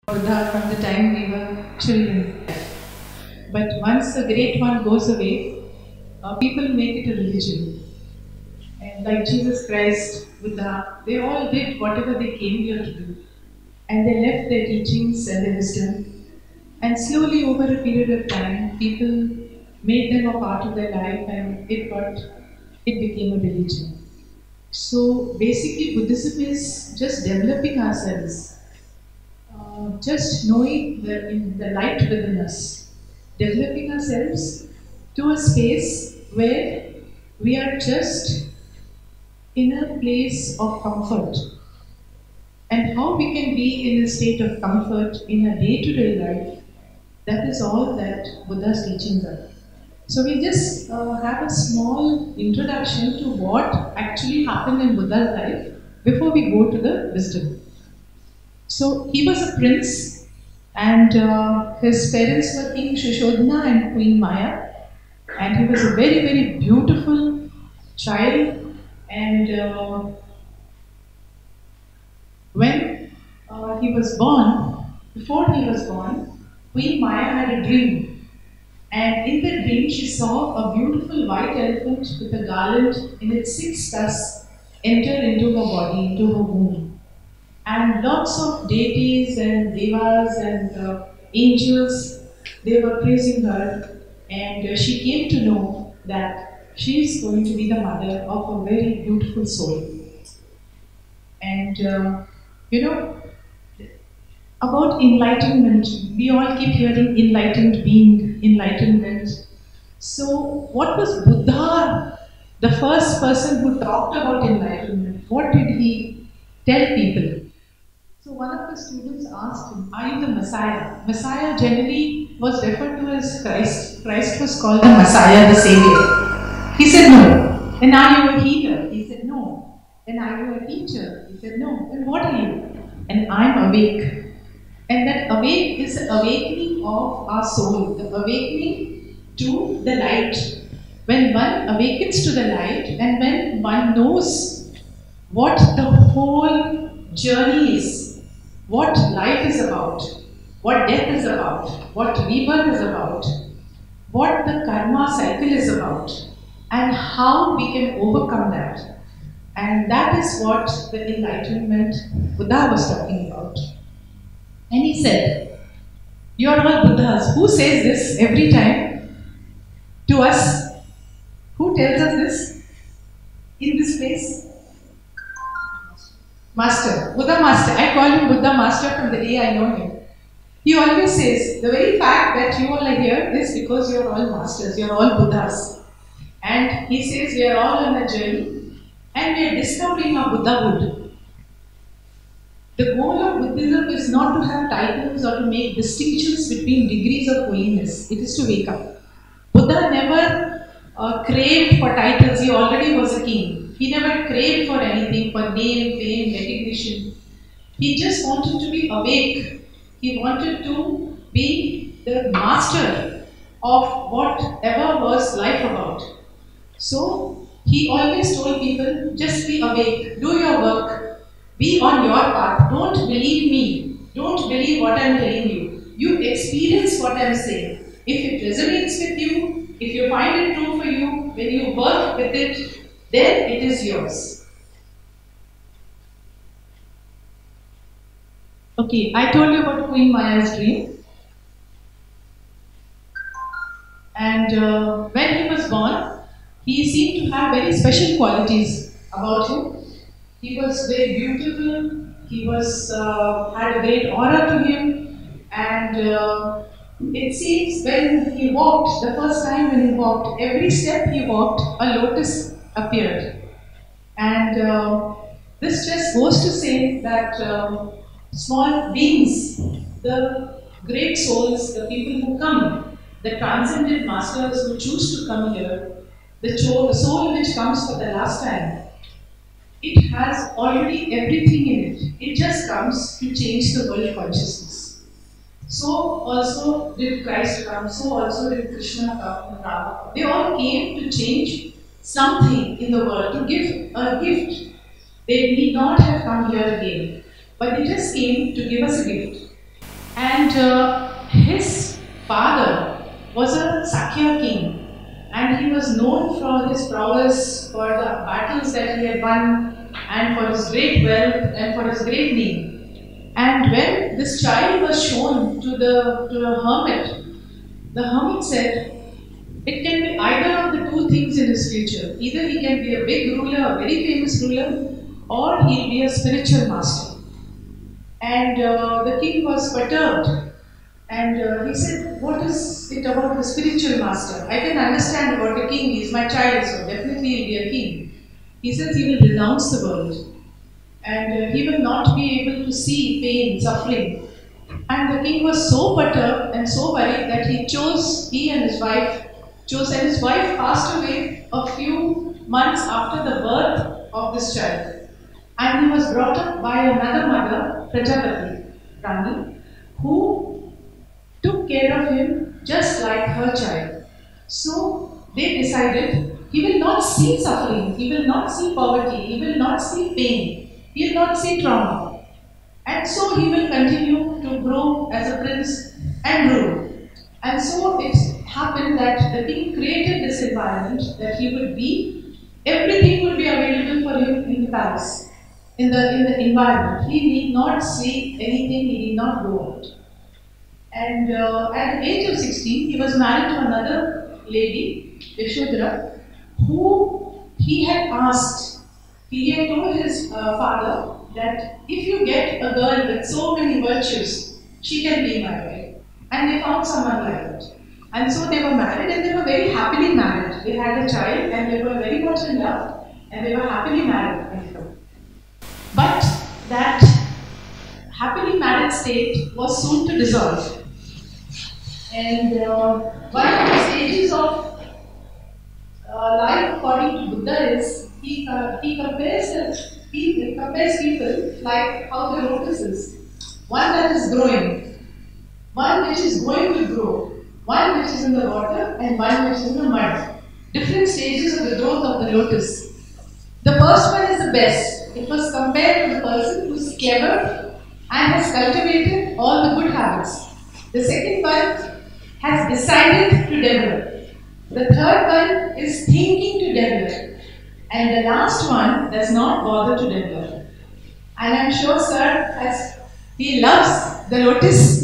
Buddha from the time we were children. But once the great one goes away, people make it a religion. And like Jesus Christ, Buddha, they all did whatever they came here to do. And they left their teachings and their wisdom. And slowly, over a period of time, people made them a part of their life, and it became a religion. So basically, Buddhism is just developing ourselves, just knowing the light within us, developing ourselves to a space where we are just in a place of comfort. And how we can be in a state of comfort in a day-to-day life, that is all that Buddha's teachings are. So we just have a small introduction to what actually happened in Buddha's life before we go to the wisdom. So he was a prince, and his parents were King Shushodhana and Queen Maya, and he was a very, very beautiful child. And when he was born, before he was born, Queen Maya had a dream. And in the dream, she saw a beautiful white elephant with a garland in its 6 tusks enter into her body, into her womb. And lots of deities and devas and angels, they were praising her. And she came to know that she is going to be the mother of a very beautiful soul. And you know, about enlightenment, we all keep hearing enlightened being, enlightenment. So, what was Buddha, the first person who talked about enlightenment? What did he tell people? So, one of the students asked him, "Are you the Messiah?" Messiah generally was referred to as Christ. Christ was called the Messiah, the Savior. He said, "No." "Then are you a healer?" He said, "No." "Then are you a teacher?" He said, "No." "Then what are you?" "And I'm awake." And that awake is the awakening of our soul, the awakening to the light. When one awakens to the light and when one knows what the whole journey is, what life is about, what death is about, what rebirth is about, what the karma cycle is about, and how we can overcome that. And that is what the enlightenment Buddha was talking about. And he said, "You are all Buddhas." Who says this every time to us? Who tells us this in this place? Master, Buddha Master. I call him Buddha Master from the day I know him. He always says, the very fact that you all are here is because you are all masters, you are all Buddhas. And he says we are all on a journey and we are discovering our Buddhahood. The goal of Buddhism is not to have titles or to make distinctions between degrees of holiness. It is to wake up. Buddha never craved for titles. He already was a king. He never craved for anything, for name, fame, recognition. He just wanted to be awake. He wanted to be the master of whatever was life about. So, he always told people, just be awake, do your work. Be on your path. Don't believe me. Don't believe what I'm telling you. You experience what I'm saying. If it resonates with you, if you find it true for you, when you work with it, then it is yours. Okay, I told you about Queen Maya's dream. And when he was born, he seemed to have very special qualities about him. He was very beautiful, he was had a great aura to him, and it seems when he walked, the first time when he walked, every step he walked, a lotus appeared. And this just goes to say that small beings, the great souls, the people who come, the transcendent masters who choose to come here, the soul which comes for the last time, it has already everything in it. It just comes to change the world consciousness. So also did Christ come, so also did Krishna come and Rama. They all came to change something in the world, to give a gift. They need not have come here again, but they just came to give us a gift. And his father was a Sakya king, and he was known for his prowess, for the battles that he had won, and for his great wealth and for his great name. And when this child was shown to the hermit, the hermit said, it can be either of the two things in his future. Either he can be a big ruler, a very famous ruler, or he'll be a spiritual master. And the king was perturbed. And he said, what is it about the spiritual master? I can understand about a king. He is my child, so definitely he'll be a king. He says he will renounce the world. And he will not be able to see pain, suffering. And the king was so perturbed and so worried that he and his wife chose, and his wife passed away a few months after the birth of this child. And he was brought up by another mother, Prajapati, Rani, who took care of him just like her child. So they decided he will not see suffering, he will not see poverty, he will not see pain, he will not see trauma. And so he will continue to grow as a prince and rule. And so it happened that the king created this environment that he would be, everything would be available for him in the palace, in the environment. He need not see anything, he need not go out. And at the age of 16, he was married to another lady, Yashodhara, who he had asked, he had told his father that if you get a girl with so many virtues, she can be my wife. And they found someone like that. And so they were married, and they were very happily married. They had a child, and they were very much in love, and they were happily married. But that happily married state was soon to dissolve. And one of the stages of life according to Buddha is he compares people like how the lotus is. One that is growing, one which is going to grow, one which is in the water, and one which is in the mud. Different stages of the growth of the lotus. The first one is the best. It was compared to the person who is clever and has cultivated all the good habits. The second one has decided to develop. The third one is thinking to develop. And the last one does not bother to develop. And I'm sure Sir he loves the lotus.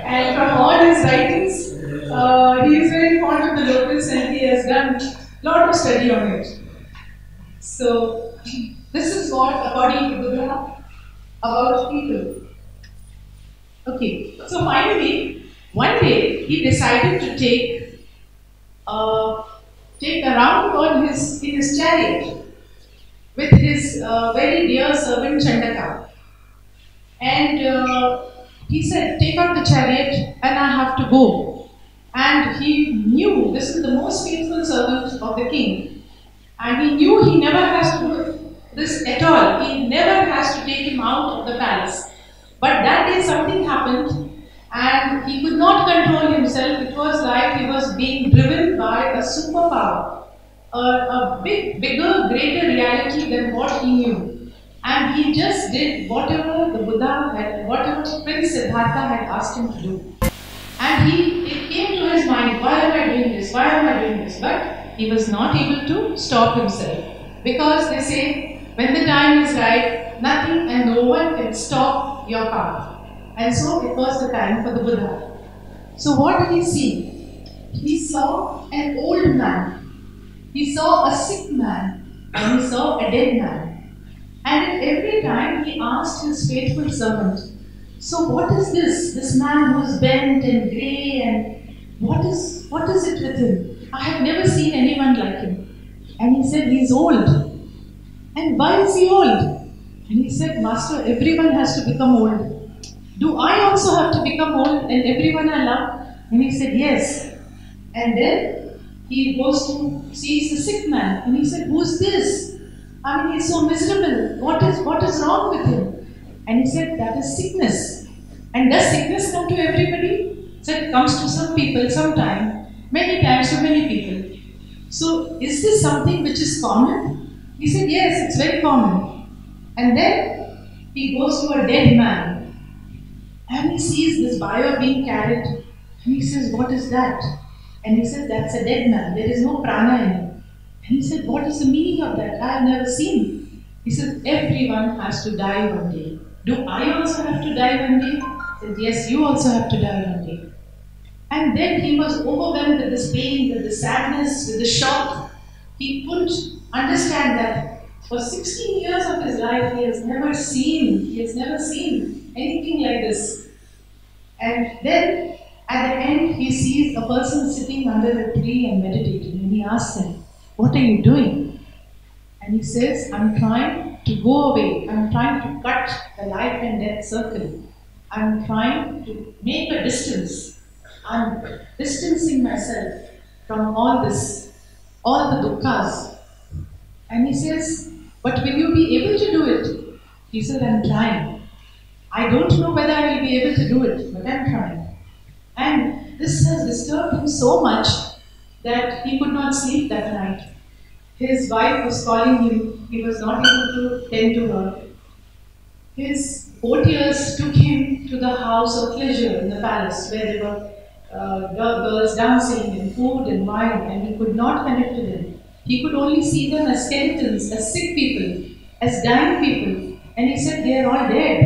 And from all his writings, he is very fond of the lotus, and he has done a lot of study on it. So, this is what, according to Buddha, about people. Okay, so finally, one day he decided to take a round in his chariot with his very dear servant Chandaka. And he said, take out the chariot and I have to go. And he knew this is the most faithful servant of the king. And he knew he never has to do this at all. He never has to take him out of the palace. But that day something happened and he could not control himself. It was like he was being driven by a superpower, a bigger, greater reality than what he knew. And he just did whatever the Buddha had, whatever Prince Siddhartha had asked him to do. And it came to his mind, why am I doing this? Why am I doing this? But he was not able to stop himself. Because they say, when the time is right, nothing and no one can stop your path. And so it was the time for the Buddha. So what did he see? He saw an old man. He saw a sick man. And he saw a dead man. And at every time he asked his faithful servant, so what is this? This man who is bent and grey, and what is it with him? I have never seen anyone like him. And he said, he is old. And why is he old? And he said, Master, everyone has to become old. Do I also have to become old and everyone I love? And he said, yes. And then he goes to see the sick man. And he said, who's this? I mean, he's so miserable. What is wrong with him? And he said, that is sickness. And does sickness come to everybody? He said, it comes to some people sometime, many times to many people. So, is this something which is common? He said, yes, it's very common. And then he goes to a dead man. And he sees this buyer being carried. And he says, "What is that?" And he said, "That's a dead man. There is no prana in him." And he said, "What is the meaning of that? I have never seen." He said, "Everyone has to die one day. Do I also have to die one day?" He said, "Yes, you also have to die one day." And then he was overwhelmed with this pain, with the sadness, with the shock. He couldn't understand that for 16 years of his life he has never seen anything like this. And then at the end he sees a person sitting under a tree and meditating, and he asks him, "What are you doing?" And he says, "I'm trying to go away. I'm trying to cut the life and death circle. I'm trying to make a distance. I'm distancing myself from all this, all the dukkhas." And he says, "But will you be able to do it?" He said, "I'm trying. I don't know whether I will be able to do it, but I'm trying." And this has disturbed him so much that he could not sleep that night. His wife was calling him, he was not able to tend to her. His courtiers took him to the house of pleasure in the palace where there were girls dancing and food and wine, and he could not connect to them. He could only see them as skeletons, as sick people, as dying people. And he said, "They are all dead.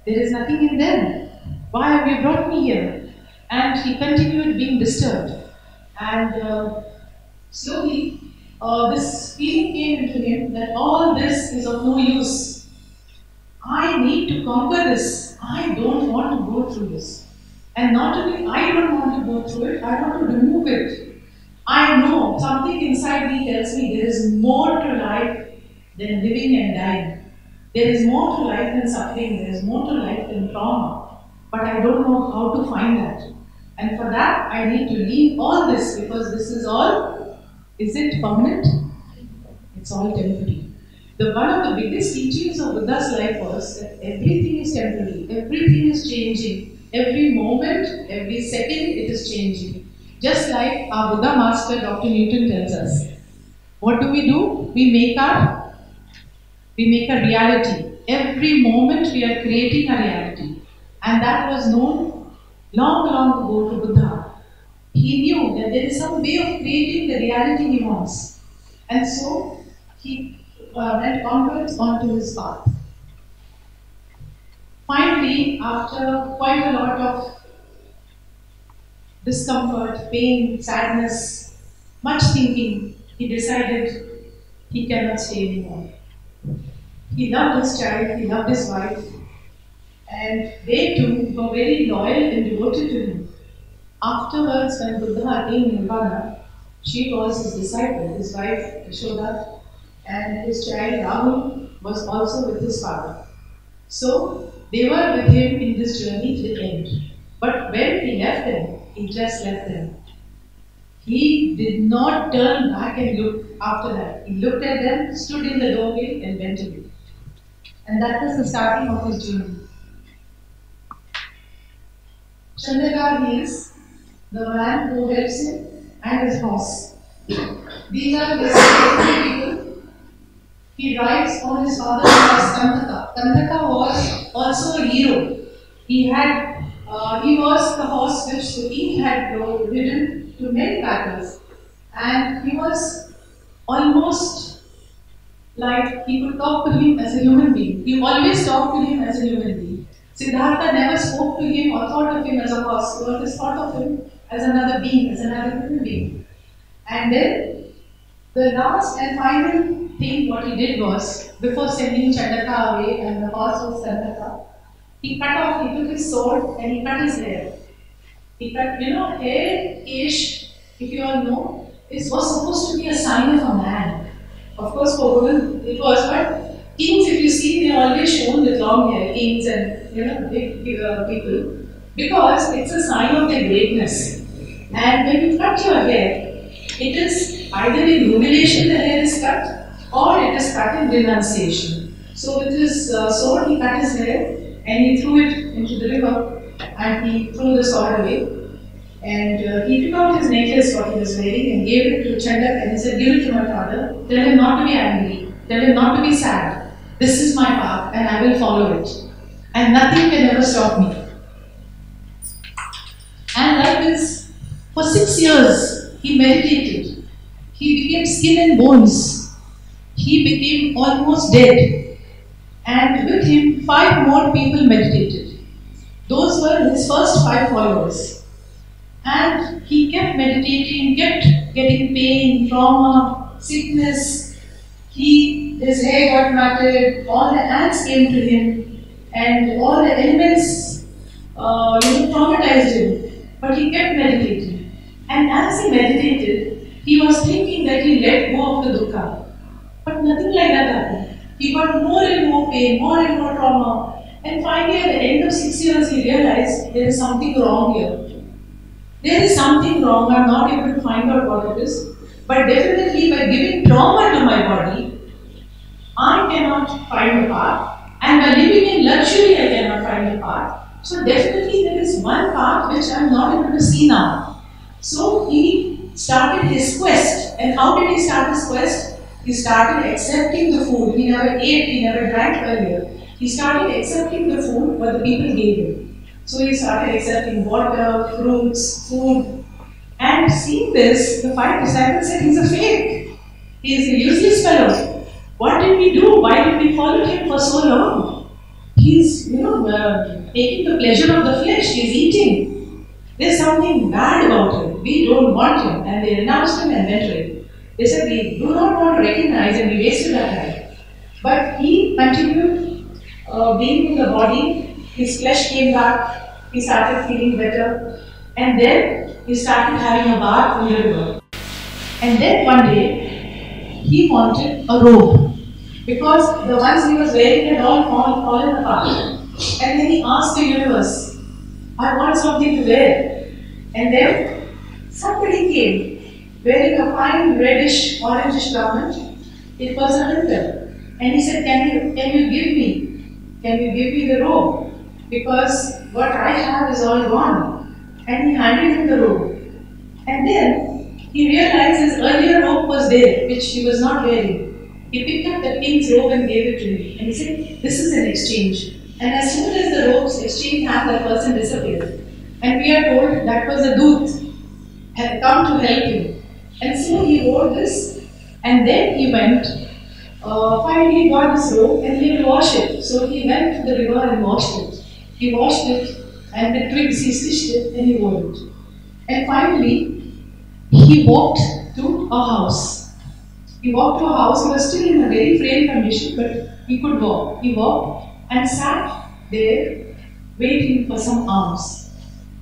There is nothing in them. Why have you brought me here?" And he continued being disturbed. And slowly, this feeling came into him that all this is of no use. I need to conquer this. I don't want to go through this. And not only I don't want to go through it, I want to remove it. I know something inside me tells me there is more to life than living and dying. There is more to life than suffering. There is more to life than trauma. But I don't know how to find that. And for that, I need to leave all this, because this is all, is it permanent? It's all temporary. One of the biggest teachings of Buddha's life was that everything is temporary, everything is changing, every moment, every second it is changing. Just like our Buddha master Dr. Newton tells us. What do? We make a reality. Every moment we are creating a reality. And that was known long, long ago to Buddha. He knew that there is some way of creating the reality he wants. And so he went onwards onto his path. Finally, after quite a lot of discomfort, pain, sadness, much thinking, he decided he cannot stay anymore. He loved his child, he loved his wife, and they too were very loyal and devoted to him. Afterwards, when Buddha attained Nirvana, she was his disciple, his wife Yashoda, and his child Rahul was also with his father. So they were with him in this journey to the end. But when he left them, he just left them. He did not turn back and look after that. He looked at them, stood in the doorway, and went away. And that was the starting of his journey. Chandaka is the man who helps him and his horse. These are his people. He rides on his father's horse, Kandaka. Kandaka was also a hero. He was the horse which the king had ridden to many battles, and he was almost like he could talk to him as a human being. He always talked to him as a human being. Siddhartha never spoke to him or thought of him as a horse. He always thought of him as another being, as another human being. And then the last and final thing what he did was, before sending Chandaka away and the horse was Chandaka, he took his sword and he cut his hair. He cut, hair, kesh, if you all know, was supposed to be a sign of a man. Of course, for women it was, but kings, if you see, they are always shown with long hair, kings and big people, because it's a sign of their greatness. And when you cut your hair, it is either in humiliation the hair is cut, or it is cut in renunciation. So with his sword, he cut his hair and he threw it into the river, and he threw the sword away. And he took out his necklace, what he was wearing, and gave it to Chandak, and he said, "Give it to my father. Tell him not to be angry. Tell him not to be sad. This is my path, and I will follow it. And nothing can ever stop me." For 6 years, he meditated. He became skin and bones. He became almost dead. And with him, 5 more people meditated. Those were his first 5 followers. And he kept meditating, kept getting pain, trauma, sickness. His hair got matted, all the ants came to him, and all the elements traumatized him. But he kept meditating. And as he meditated, he was thinking that he let go of the dukkha. But nothing like that happened. He got more and more pain, more and more trauma. And finally, at the end of 6 years, he realized there is something wrong here. There is something wrong. I'm not able to find out what it is. But definitely, by giving trauma to my body, I cannot find the path. And by living in luxury, I cannot find the path. So definitely, there is one path which I'm not able to see now. So he started his quest. And how did he start his quest? He started accepting the food. He never ate, he never drank earlier. He started accepting the food what the people gave him. So he started accepting water, fruits, food. And seeing this, the 5 disciples said, he's a fake. He is a useless fellow. What did we do? Why did we follow him for so long? He's, taking the pleasure of the flesh. He's eating. There's something bad about him. We don't want him. And they renounced him and went away. They said, we do not want to recognize and we wasted our time. But he continued being in the body. His flesh came back. He started feeling better. And then he started having a bath in the river. And then one day, he wanted a robe. Because the ones he was wearing had all fallen apart. And then he asked the universe, I want something to wear. And then somebody came wearing a fine reddish, orangish garment. It was a hunter. And he said, can you give me the robe? Because what I have is all gone. And he handed him the robe. And then he realized his earlier robe was there, which he was not wearing. He picked up the king's robe and gave it to him. And he said, this is an exchange. And as soon as the robes exchange hands, that person disappeared. And we are told that was a dooth had come to help him. And so he wore this, and then he went, finally got this robe and he will wash it. So he went to the river and washed it. He washed it, and the twigs he stitched it and he wore it. And finally, he walked to a house. He walked to a house. He was still in a very frail condition, but he could walk. He walked and sat there waiting for some alms.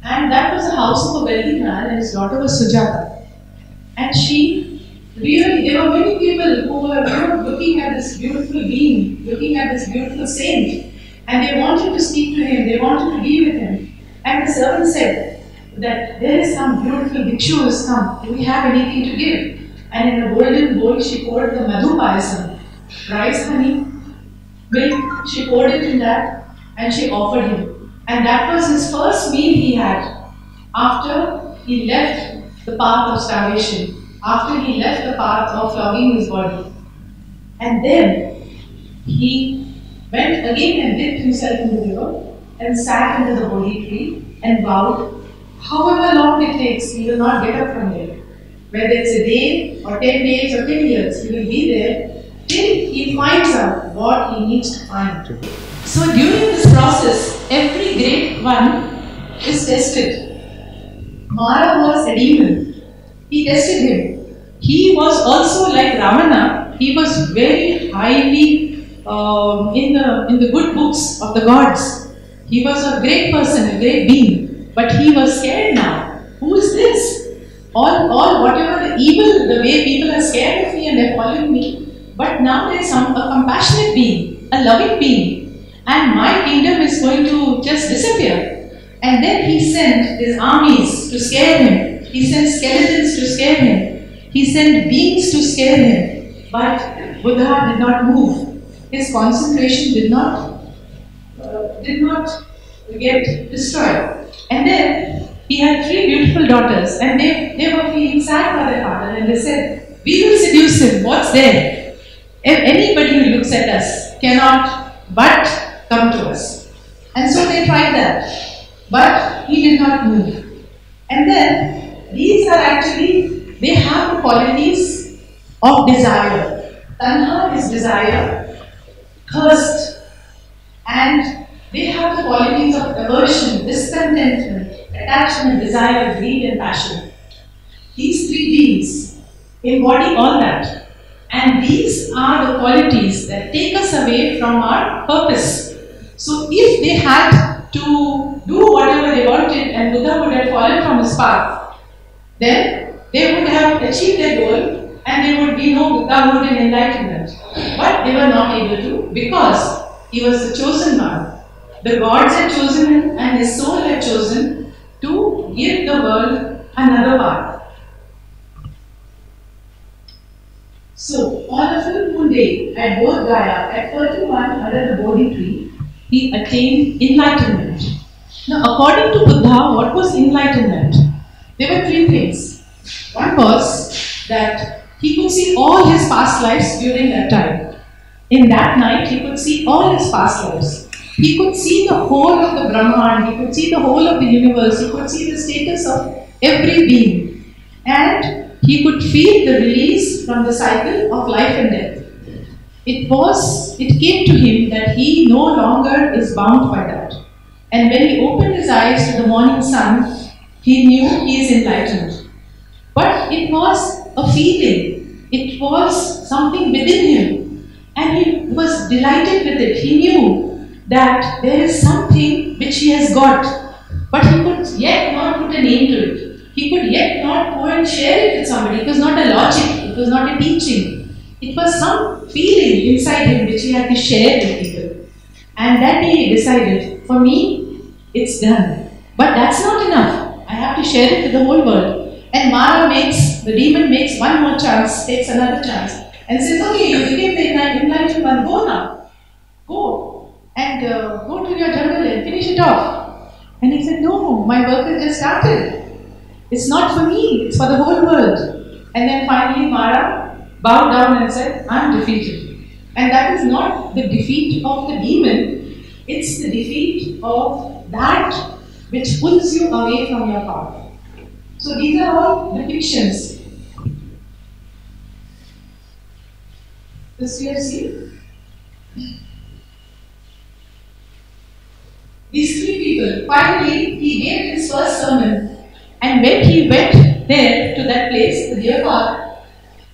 And that was the house of a wealthy man, and his daughter was Sujata. And there were many people who were looking at this beautiful being, looking at this beautiful saint, and they wanted to speak to him, they wanted to be with him. And the servant said that there is some beautiful bhikshu who has come. Do we have anything to give? And in a golden bowl she poured the madhu payasam, rice, honey, milk. She poured it in that and she offered him. And that was his first meal he had after he left the path of starvation, after he left the path of flogging his body. And then he went again and dipped himself in the river and sat under the Bodhi tree and vowed, however long it takes, he will not get up from there. Whether it's a day or 10 days or 10 years, he will be there till he finds out what he needs to find. So during this process, every great one is tested. Mara was a demon. He tested him. He was also like Ravana. He was very highly in the good books of the gods. He was a great person, a great being. But he was scared now. Who is this? All whatever the evil, the way people are scared of me and they're following me. But now there is a compassionate being, a loving being. And my kingdom is going to just disappear. And then he sent his armies to scare him. He sent skeletons to scare him. He sent beings to scare him. But Buddha did not move. His concentration did not get destroyed. And then he had 3 beautiful daughters, and they were feeling sad for their father, and they said, we will seduce him. What's there? If anybody who looks at us cannot but come to us. And so they tried that. But he did not move. And then these are actually, they have the qualities of desire. Tanha is desire, thirst, and they have the qualities of aversion, discontentment, attachment, desire, greed, and passion. These three genes embody all that. And these are the qualities that take us away from our purpose. So if they had to do whatever they wanted and Buddha would have fallen from his path, then they would have achieved their goal and there would be no Buddhahood and enlightenment. But they were not able to because he was the chosen one. The gods had chosen him and his soul had chosen to give the world another path. So, on a full moon day at Bodh Gaya, at 31 under the Bodhi tree, he attained enlightenment. Now, according to Buddha, what was enlightenment? There were three things. One was that he could see all his past lives during that time. In that night, he could see all his past lives. He could see the whole of the Brahman, he could see the whole of the universe, he could see the status of every being. And he could feel the release from the cycle of life and death. It came to him that he no longer is bound by that. And when he opened his eyes to the morning sun, he knew he is enlightened. But it was a feeling, it was something within him. And he was delighted with it. He knew that there is something which he has got, but he could yet not put a name to it. He could yet not go and share it with somebody. It was not a logic, it was not a teaching. It was some feeling inside him which he had to share with people. And that day he decided, for me, it's done. But that's not enough. I have to share it with the whole world. And the demon makes one more chance, takes another chance, and says, okay, you became the enlightened one, go now. Go. And go to your jungle and finish it off. And he said, no, my work has just started. It's not for me, it's for the whole world. And then finally Mara bowed down and said, I'm defeated. And that is not the defeat of the demon, it's the defeat of that which pulls you away from your path. So these are all depictions. This you have seen? These three people, finally he gave his first sermon. And when he went there to that place, the deer park,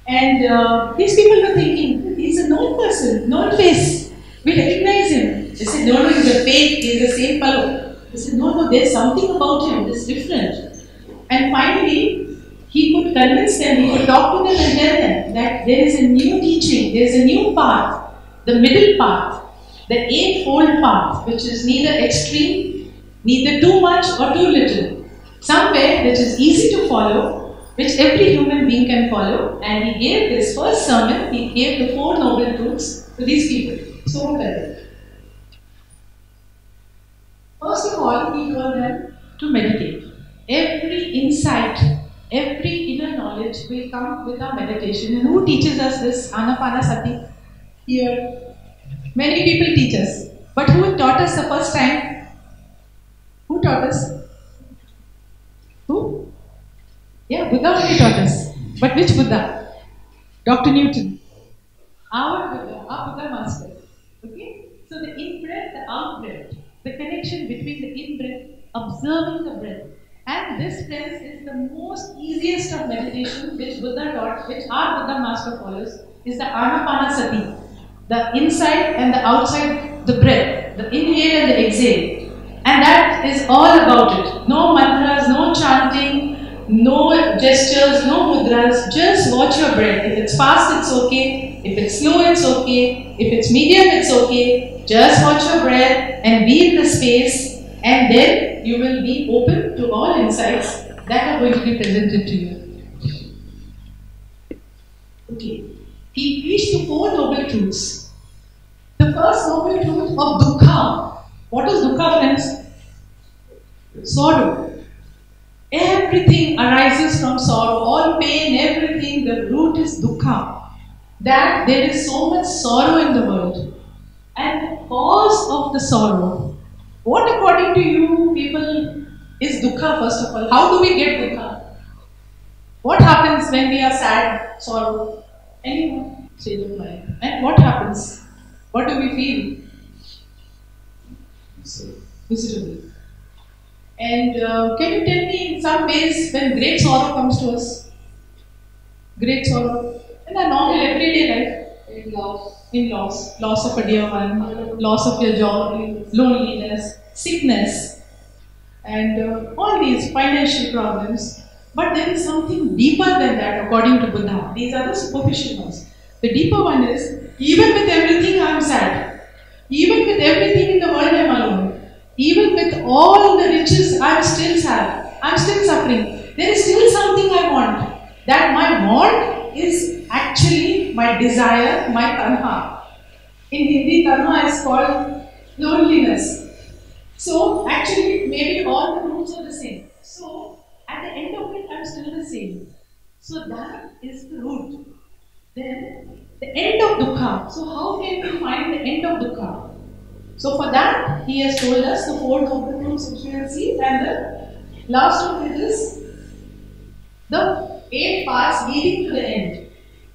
and these people were thinking, he's a known person, known face. We recognize him. They said, no, he's a fake, he's the same fellow. They said, no, there's something about him that's different. And finally, he could convince them, he could talk to them and tell them that there is a new teaching, there is a new path, the middle path, the eightfold path, which is neither extreme, neither too much or too little. Somewhere which is easy to follow, which every human being can follow, and he gave his first sermon, he gave the four noble truths to these people. So what are they? First of all, he told them to meditate. Every insight, every inner knowledge will come with our meditation. And who teaches us this? Anapanasati. Here, many people teach us. But who taught us the first time? Who taught us? Who? Yeah, Buddha only taught us. But which Buddha? Dr. Newton. Our Buddha, our Buddha master. Okay? So the in-breath, the out-breath, the connection between the in-breath, observing the breath. And this, friends, is the most easiest of meditation which Buddha taught, which our Buddha master follows, is the Anapanasati. The inside and the outside, the breath, the inhale and the exhale. And that is all about it. No mantras, no chanting, no gestures, no mudras. Just watch your breath. If it's fast, it's okay. If it's slow, it's okay. If it's medium, it's okay. Just watch your breath and be in the space, and then you will be open to all insights that are going to be presented to you. Okay. He preached the four noble truths. The first noble truth of dukkha. What is dukkha, friends? Sorrow. Everything arises from sorrow. All pain, everything, the root is dukkha. That there is so much sorrow in the world. And the cause of the sorrow. What according to you people is dukkha first of all? How do we get dukkha? What happens when we are sad, sorrow? Anyone? Stage of life. And what happens? What do we feel? Miserable. And can you tell me in some ways when great sorrow comes to us? Great sorrow. In our normal everyday life. In loss. Loss of a dear one, loss of your job, loneliness, sickness, and all these financial problems. But there is something deeper than that according to Buddha. These are the superficial ones. The deeper one is, even with everything I am sad. Even with everything in the world I am alone. Even with all the riches I am still sad. I am still suffering. There is still something I want. That my want is actually my desire, my tanha. In Hindi, tanha is called loneliness. So actually, maybe all the roots are the same. So at the end of it, I'm still the same. So that is the root. Then the end of dukkha. So how can we find the end of dukkha? So for that, he has told us the four noble truths which we will see, and the last of it is the eight paths leading to the end.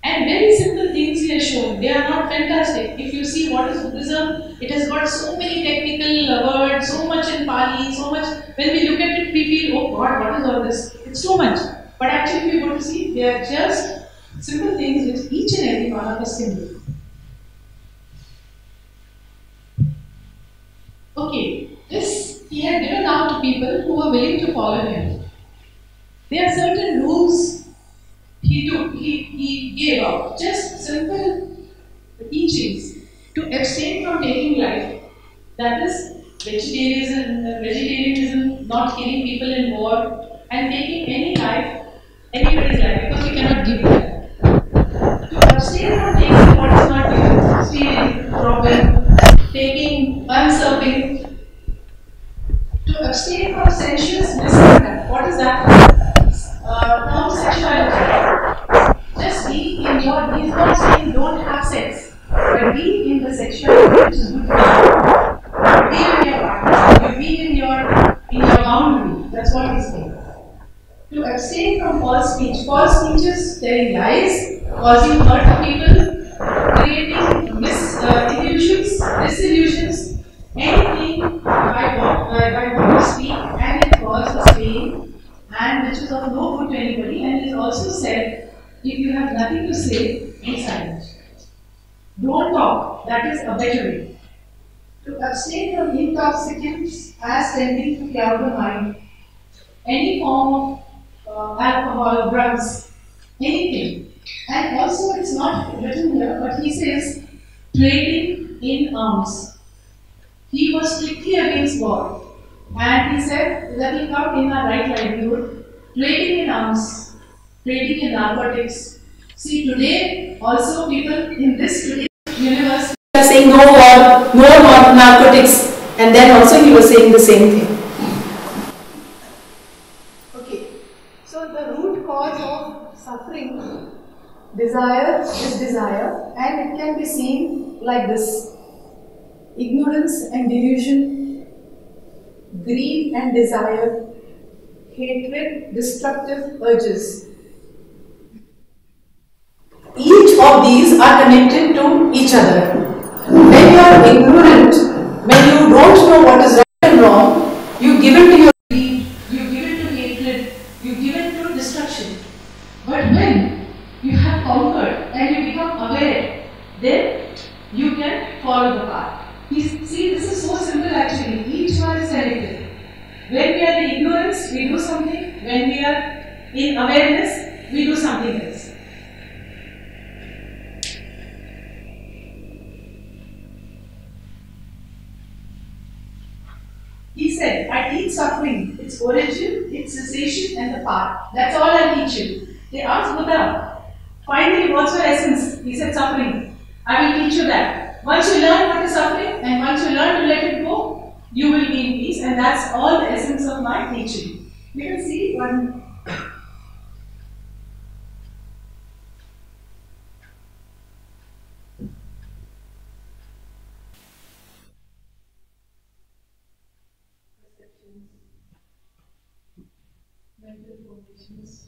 And very simple things he has shown. They are not fantastic. If you see what is Buddhism, it has got so many technical words, so much in Pali, so much. When we look at it, we feel, oh God, what is all this? It's too much. But actually, if you go to see, they are just simple things which each and every one of us can do. Okay, this he had given out to people who were willing to follow him. There are certain rules he gave out, just simple teachings to abstain from taking life. That is vegetarianism, not killing people in war, and taking any life, anybody's life, because we cannot give life. To abstain from taking what is not given, stealing, robbing, taking, usurping, to abstain from sensuous misconduct. What is that? From sexuality. Just be in your, he's not saying don't have sex, but be in the sexuality which is good for you. Be in your partner, be in your boundary. That's what he's saying. To abstain from false speech. False speech is telling lies, causing hurt to people, creating illusions, disillusions, anything by what you speak, and it causes pain, and which is of no good to anybody. And it is also said, if you have nothing to say, be silent. Don't talk. That is a better way. To abstain from intoxicants as tending to cloud the mind. Any form of alcohol, drugs, anything. And also, it's not written here, but he says trading in arms. He was strictly against war. And he said that will come in our right livelihood. Trading in arms, trading in narcotics. See, today also people in this today's universe are saying no war, no more narcotics, and then also he was saying the same thing. Okay, so the root cause of suffering, desire is desire, and it can be seen like this: ignorance and delusion, greed and desire, hatred, destructive urges. Each of these are connected to each other. When you are ignorant, when you don't know what is right and wrong, you give in to your greed, you give in to hatred, you give in to destruction. But when you have conquered and you become aware, then you can follow the path. See, this is so simple actually. Each one is connected. When we are in ignorance, we do something. When we are in awareness, we do something else. He said, I teach suffering, its origin, its cessation, and the path. That's all I teach you. They asked Buddha, finally, what's your essence? He said, suffering. I will teach you that. Once you learn what is suffering, and once you learn to let it go, you will be in peace, and that's all the essence of my teaching. You can see one. Mental formations.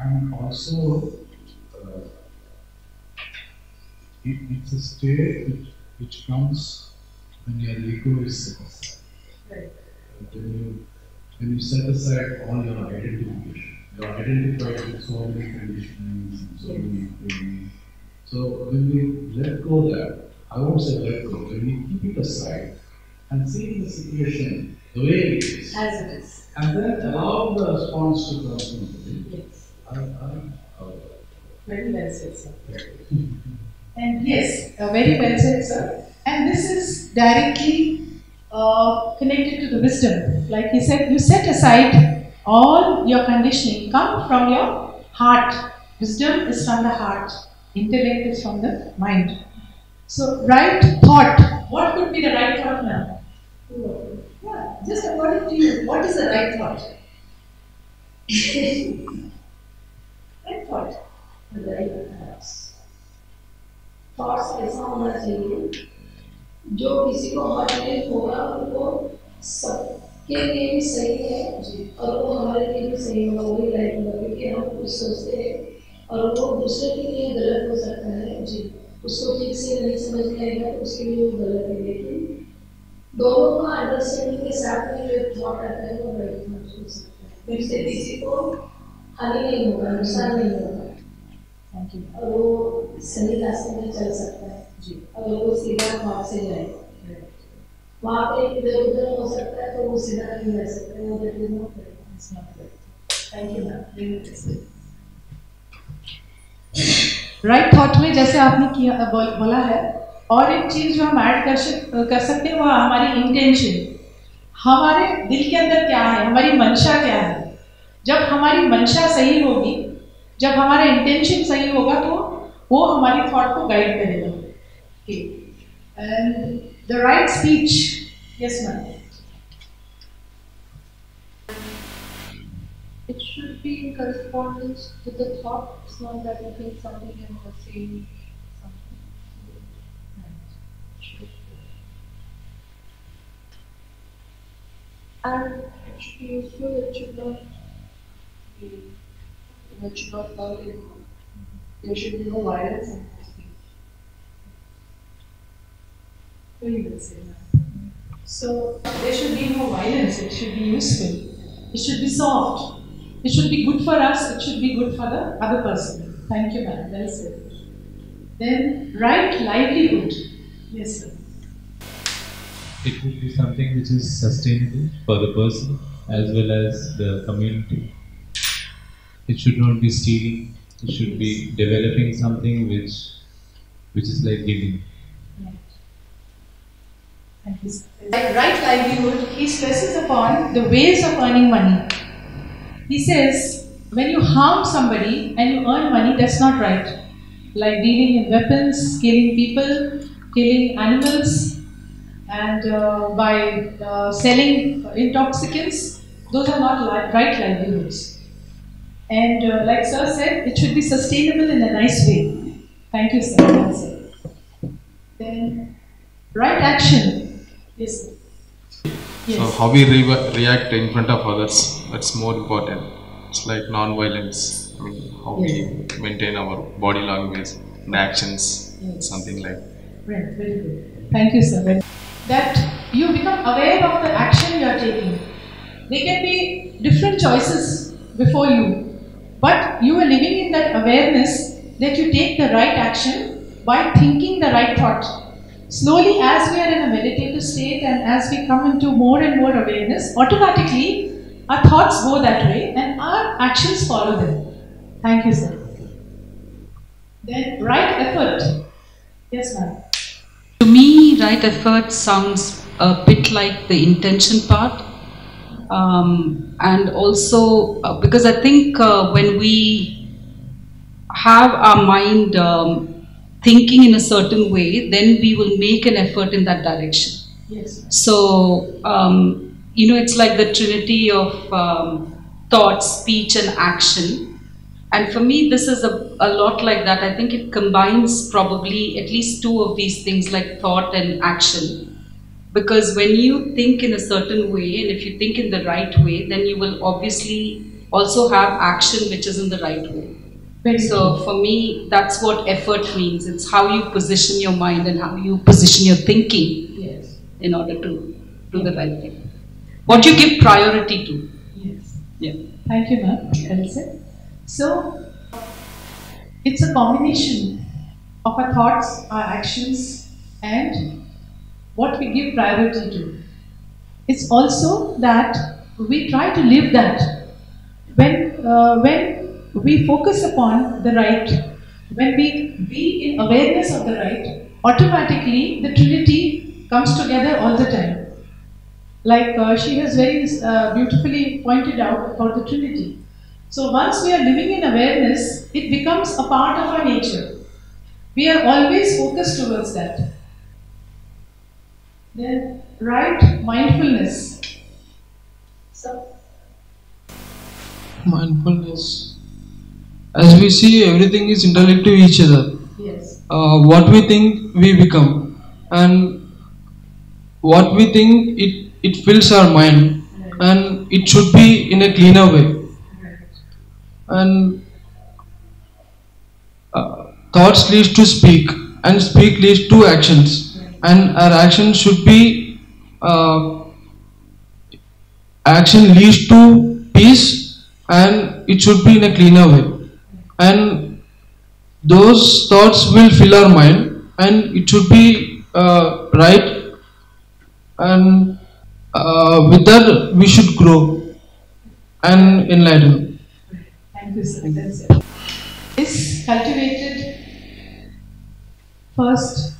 And also, it's a state which comes when your ego is set aside. Right. When you set aside all your identification, you are identified with so many conditionings and so many things. So when we let go that, I won't say let go, when we keep it aside and see the situation the way it is, As it is. and then allow the response to come from within. Yes. I Very well said, sir. And yes, very well said, sir. And this is directly connected to the wisdom. Like he said, you set aside all your conditioning, come from your heart. Wisdom is from the heart, intellect is from the mind. So, right thought. What could be the right thought now? Yeah, just according to you, what is the right thought? Right thought. Thoughts ऐसा होना चाहिए जो किसी को hurt नहीं होगा और वो सबके लिए भी सही है और वो हमारे लिए भी सही होगा वही लाइफ होगा क्योंकि हम कुछ सोचते हैं और वो दूसरे के लिए गलत हो सकता है जी उसको ठीक से नहीं समझ में आएगा तो उसके लिए वो गलत है लेकिन दोनों का अंडरस्टैंडिंग के साथ में जो थॉट आता है वो राइट थॉट हो सकता है इससे किसी को हानि नहीं होगा नुकसान नहीं होगा और वो सही रास्ते में चल सकता है जी अगर वो सीधा वहाँ से जाए वहाँ पे इधर उधर हो सकता है तो वो सीधा नहीं जा सकता है वो thank you ma'am right thought में जैसे आपने किया बोला है और एक चीज जो हम ऐड कर सकते हैं वो हमारी इंटेंशन हमारे दिल के अंदर क्या है हमारी मंशा क्या है जब हमारी मंशा सही होगी जब हमारा इंटेंशन सही होगा तो वो हमारी थॉट को गाइड करेगा and the right speech yes ma'am It should be in correspondence with the thought. It's not that you think something and you're saying something. And it should be useful. It should not be. It should not loud. There should be no violence in the speech. Very well said, ma'am. So there should be no violence. It should be useful. It should be soft. It should be good for us, it should be good for the other person. Thank you, ma'am. Well said. Then, right livelihood. Yes, sir. It would be something which is sustainable for the person as well as the community. It should not be stealing. It should be developing something which is like giving. Right. Thank you, sir. Right livelihood, he stresses upon the ways of earning money. He says, when you harm somebody and you earn money, that's not right. Like dealing in weapons, killing people, killing animals, and by selling intoxicants, those are not right livelihoods. And like sir said, it should be sustainable in a nice way. Thank you, sir. Well said. Then, right action. Yes, sir. Yes. So how we react in front of others, that's more important. It's like non-violence. I mean, how we maintain our body language and actions, something like that. Right, very good. Thank you, sir. That you become aware of the action you are taking. There can be different choices before you, but you are living in that awareness that you take the right action by thinking the right thought. Slowly, as we are in a meditative state and as we come into more and more awareness, automatically our thoughts go that way and our actions follow them. Thank you, sir. Then, right effort. Yes, ma'am. To me, right effort sounds a bit like the intention part. And also, because I think when we have our mind thinking in a certain way, then we will make an effort in that direction. Yes. So, it's like the trinity of thought, speech and action. And for me, this is a lot like that. I think it combines probably at least two of these things like thought and action. Because when you think in a certain way, and if you think in the right way, then you will obviously also have action which is in the right way. So for me, that's what effort means. It's how you position your mind and how you position your thinking in order to do the right thing. What you give priority to. Yes. Yeah. Thank you, ma'am. Well said. So, it's a combination of our thoughts, our actions, and what we give priority to. It's also that we try to live that. When we focus upon the right, when we be in awareness of the right, automatically the Trinity comes together all the time. Like she has very beautifully pointed out about the Trinity. So once we are living in awareness, it becomes a part of our nature. We are always focused towards that. Then, right mindfulness. So, mindfulness. As we see, everything is interlinked to each other. yes. What we think, we become. And what we think, it fills our mind. And it should be in a cleaner way. And thoughts leads to speak. And speak leads to actions. And our actions should be action leads to peace, and it should be in a cleaner way. And those thoughts will fill our mind, and it should be right. And with that, we should grow and enlighten. Thank you, sir. That's it. Is cultivated first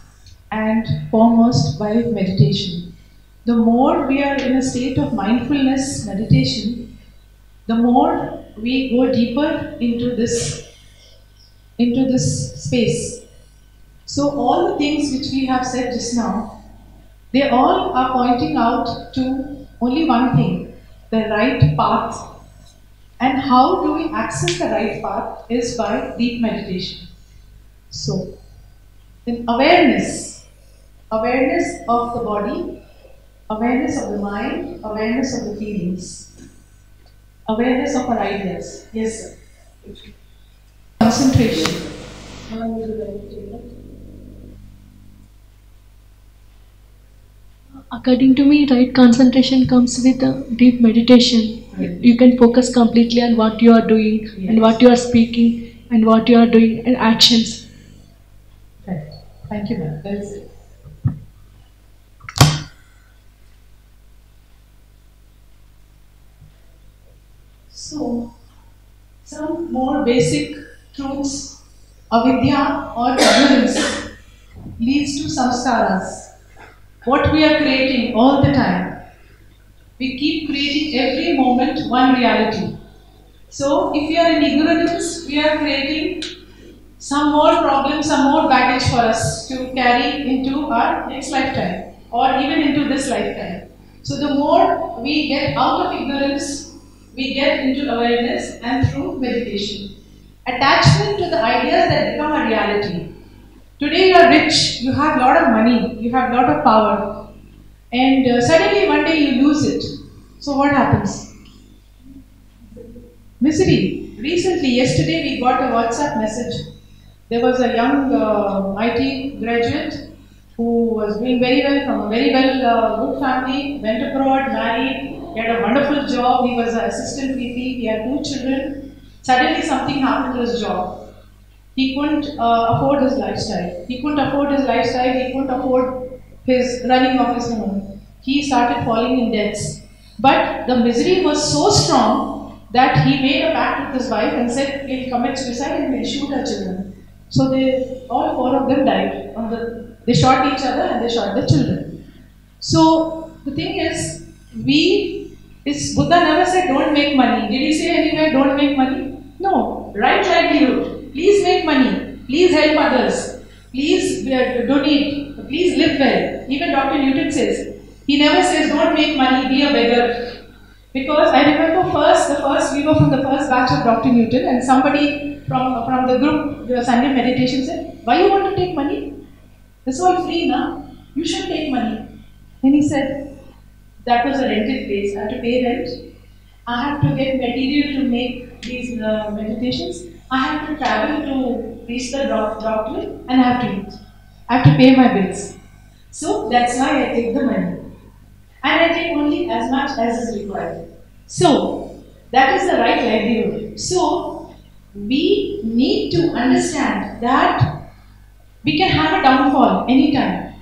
and foremost by meditation. The more we are in a state of mindfulness meditation, the more we go deeper into this space. So all the things which we have said just now, they all are pointing out to only one thing, the right path. And how do we access the right path is by deep meditation. So, then awareness of the body, awareness of the mind, awareness of the feelings, awareness of our ideas. Yes, sir. Concentration. According to me, right concentration comes with deep meditation. You can focus completely on what you are doing and what you are speaking and what you are doing and actions. Right. Thank you, ma'am. That is it. So, some more basic truths. Avidya or ignorance leads to samskaras. What we are creating all the time. We keep creating every moment one reality. So, if we are in ignorance, we are creating some more problems, some more baggage for us to carry into our next lifetime or even into this lifetime. So, the more we get out of ignorance, we get into awareness and through meditation. Attachment to the ideas that become a reality. Today you are rich, you have a lot of money, you have a lot of power, and suddenly one day you lose it. So what happens? Misery. Recently, yesterday we got a WhatsApp message. There was a young IT graduate who was doing very well from a very good family, went abroad, married, he had a wonderful job, he was an assistant VP, he had 2 children. Suddenly something happened to his job. He couldn't afford his lifestyle. He couldn't afford his lifestyle, he couldn't afford his running of his home. He started falling in debts. But the misery was so strong that he made a pact with his wife and said he'll commit suicide and he'll shoot her children. So all 4 of them died. They shot each other and they shot the children. So the thing is, Buddha never said don't make money. Did he say anywhere don't make money? No. Right livelihood. Please make money. Please help others. Please donate. Please live well. Even Dr. Newton says, he never says don't make money, be a beggar. Because I remember we were from the first batch of Dr. Newton, and somebody from the group, the Sunday meditation said, why you want to take money? It's all free now. You should take money. Then he said, that was a rented place. I had to pay rent. I have to get material to make these meditations. I have to travel to reach the doctor, and I have to eat. I have to pay my bills. So that's why I take the money. And I take only as much as is required. So that is the right livelihood. So we need to understand that we can have a downfall anytime.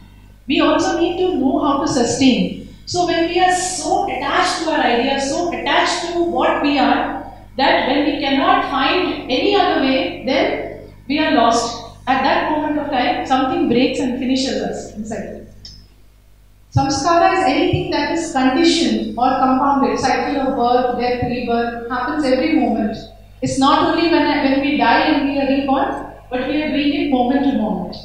We also need to know how to sustain. So when we are so attached to our idea, so attached to what we are, that when we cannot find any other way, then we are lost. At that moment of time, something breaks and finishes us inside. Samskara is anything that is conditioned or compounded. Cycle of birth, death, rebirth happens every moment. It's not only when we die and we are reborn, but we are doing it moment to moment.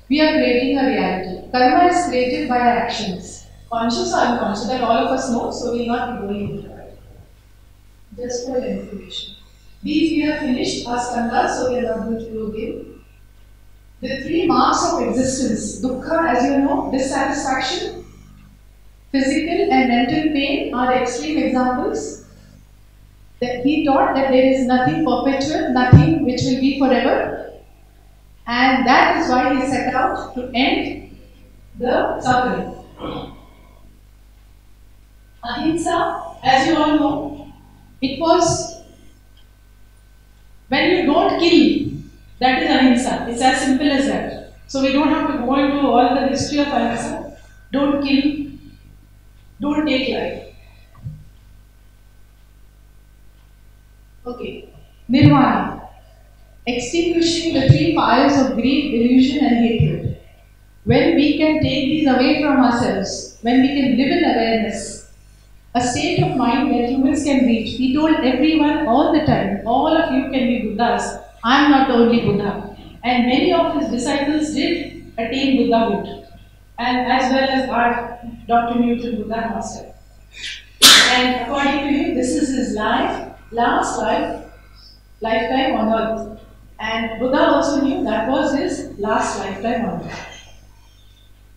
We are creating a reality. Karma is created by our actions. Conscious or unconscious, that all of us know, so we will not be going into that. Just for your information. These we have finished our skandhas, so we are not going to do again. The three marks of existence, dukkha, as you know, dissatisfaction, physical and mental pain are extreme examples. That he taught that there is nothing perpetual, nothing which will be forever, and that is why he set out to end the suffering. Ahimsa, as you all know, it was when you don't kill, that is ahimsa. It's as simple as that. So we don't have to go into all the history of ahimsa. Don't kill, don't take life. Okay. Nirvana. Extinguishing the three fires of greed, delusion, and hatred. When we can take these away from ourselves, when we can live in awareness, a state of mind where humans can reach. He told everyone all the time, all of you can be Buddhas. I am not the only Buddha. And many of his disciples did attain Buddhahood. And as well as our Dr. Newton Buddha Master. And according to him, this is his last lifetime on earth. And Buddha also knew that was his last lifetime on earth.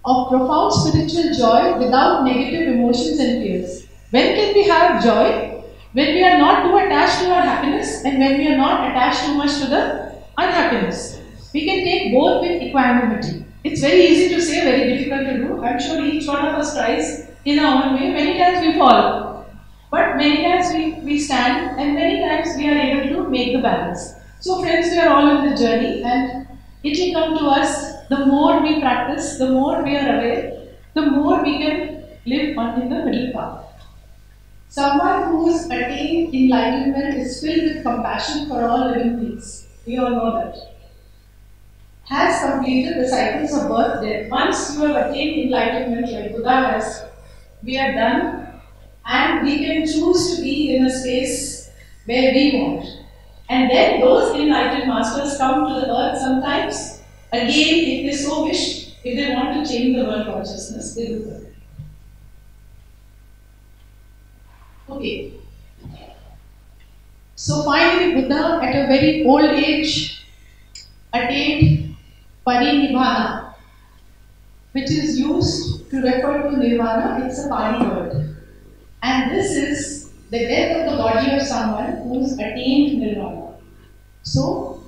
Of profound spiritual joy without negative emotions and fears. When can we have joy? When we are not too attached to our happiness and when we are not attached too much to the unhappiness. We can take both with equanimity. It's very easy to say, very difficult to do. I'm sure each one of us tries in our own way. Many times we fall. But many times we stand and many times we are able to make the balance. So friends, we are all on the journey and it will come to us. The more we practice, the more we are aware, the more we can live on in the middle path. Someone who has attained enlightenment is filled with compassion for all living beings. We all know that. Has completed the cycles of birth, death. Once you have attained enlightenment, like Buddha has, we are done and we can choose to be in a space where we want. And then those enlightened masters come to the earth sometimes. Again, if they so wish, if they want to change the world consciousness, they do that. Okay. So finally, Buddha at a very old age attained parinibbana, which is used to refer to nirvana. It's a Pali word. And this is the death of the body of someone who's attained nirvana. So,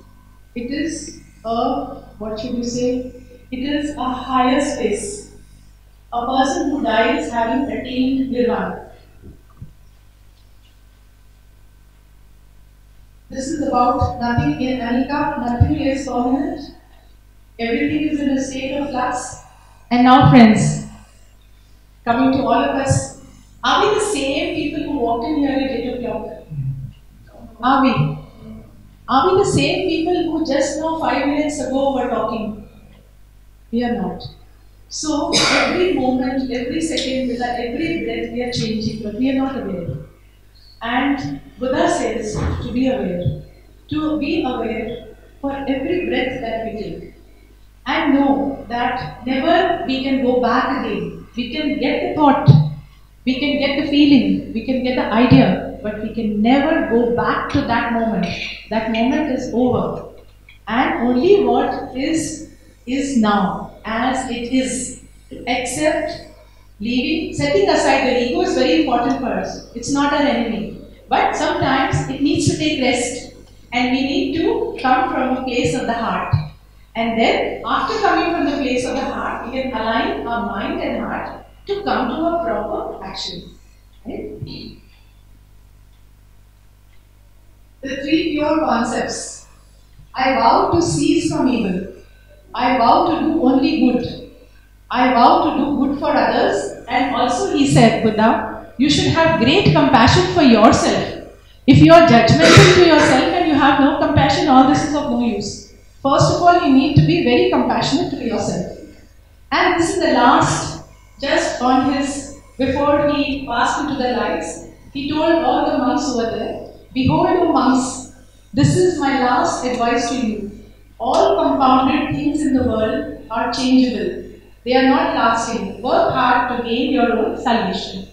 it is what should you say? It is a higher space. A person who dies having attained nirvana. This is about nothing in anika, nothing is permanent. Everything is in a state of flux. And now friends, coming to all of us, are we the same people who walked in here at 8 o'clock? Are we? Are we the same people who just now 5 minutes ago were talking? We are not. So every moment, every second, with every breath we are changing, but we are not aware. And Buddha says to be aware. To be aware for every breath that we take. And know that never we can go back again. We can get the thought, we can get the feeling, we can get the idea, but we can never go back to that moment. That moment is over. And only what is now, as it is. To accept, leaving, setting aside the ego is very important for us. It's not our enemy. But sometimes it needs to take rest, and we need to come from a place of the heart. And then, after coming from the place of the heart, we can align our mind and heart to come to a proper action. Right? The three pure concepts. I vow to cease from evil. I vow to do only good. I vow to do good for others. And also he said, Buddha, you should have great compassion for yourself. If you are judgmental to yourself and you have no compassion, all this is of no use. First of all, you need to be very compassionate to yourself. And this is the last, just on his, before he passed into the lights, he told all the monks over there, behold, O monks, this is my last advice to you. All compounded things in the world are changeable. They are not lasting. Work hard to gain your own salvation.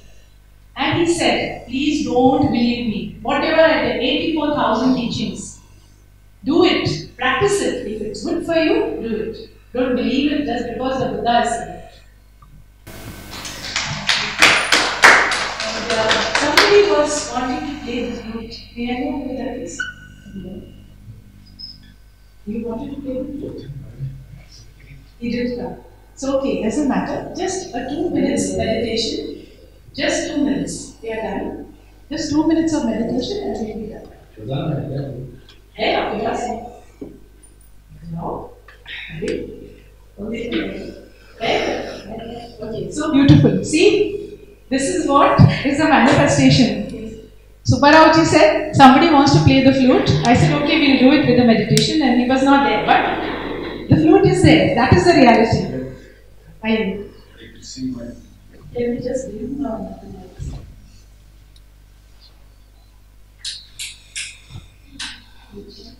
And he said, please don't believe me. Whatever I did, 84,000 teachings. Do it. Practice it. If it's good for you, do it. Don't believe it just because the Buddha is saying it. And somebody was wanting to play the flute. May I know who that is? You wanted to play the flute? He did come. So okay, doesn't matter. Just a 2 minutes meditation. Just 2 minutes. We are done. Just 2 minutes of meditation and we'll be done. Hey, no? Okay, so beautiful. See, this is what is the manifestation. Subbarauji said, somebody wants to play the flute. I said, okay, we'll do it with the meditation, and he was not there. But the flute is there. That is the reality. Let me just give him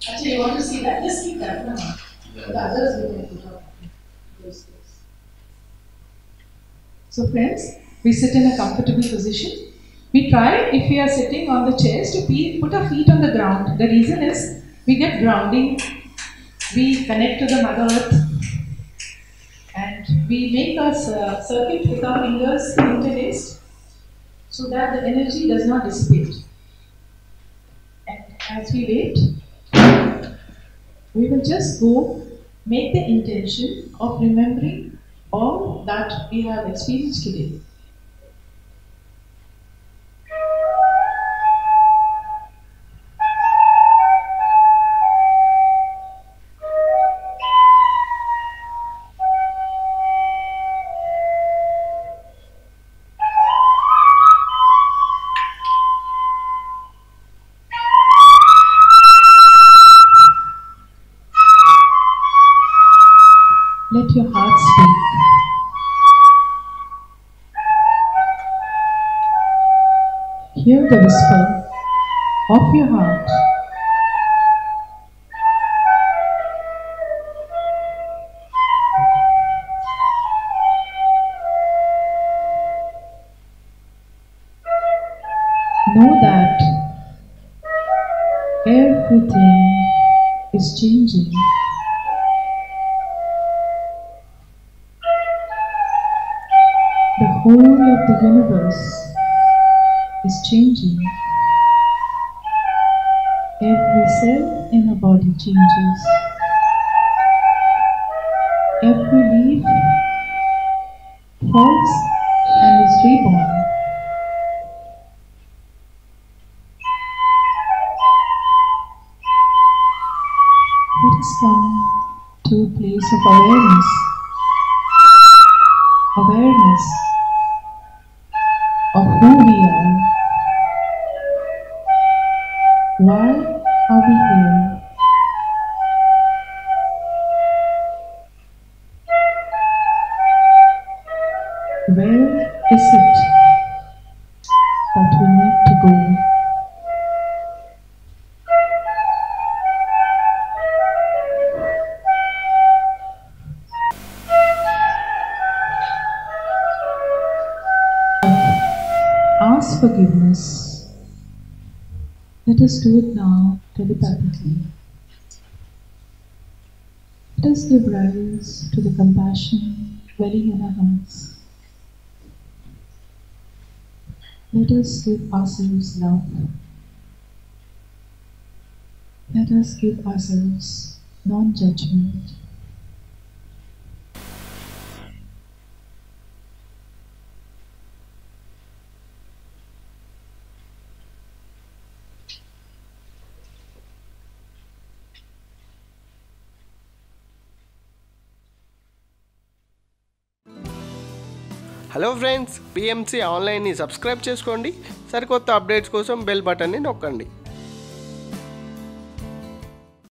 Actually, you want to see that? Just keep that. No. The others we can put up. So friends, we sit in a comfortable position. We try, if we are sitting on the chairs, to put our feet on the ground. The reason is, we get grounding, we connect to the Mother Earth, and we make a circuit with our fingers interlaced so that the energy does not dissipate. And as we wait, we will just go make the intention of remembering all that we have experienced today. Let your heart speak. Hear the whisper of your heart. Know that everything is changing. The whole of the universe is changing. Every cell in our body changes. Every leaf falls and is reborn. Let us come to a place of awareness. Awareness of who we are. Why are we here? Where is it that we need to go? Ask forgiveness. Let us do it now telepathically. Let us give rise to the compassion dwelling in our hearts. Let us give ourselves love. Let us give ourselves non-judgment. Hello friends, PMC ఆన్లైన్ని subscribe చేసుకోండి. సరికొత్త updates కోసం bell బటన్ని నొక్కండి.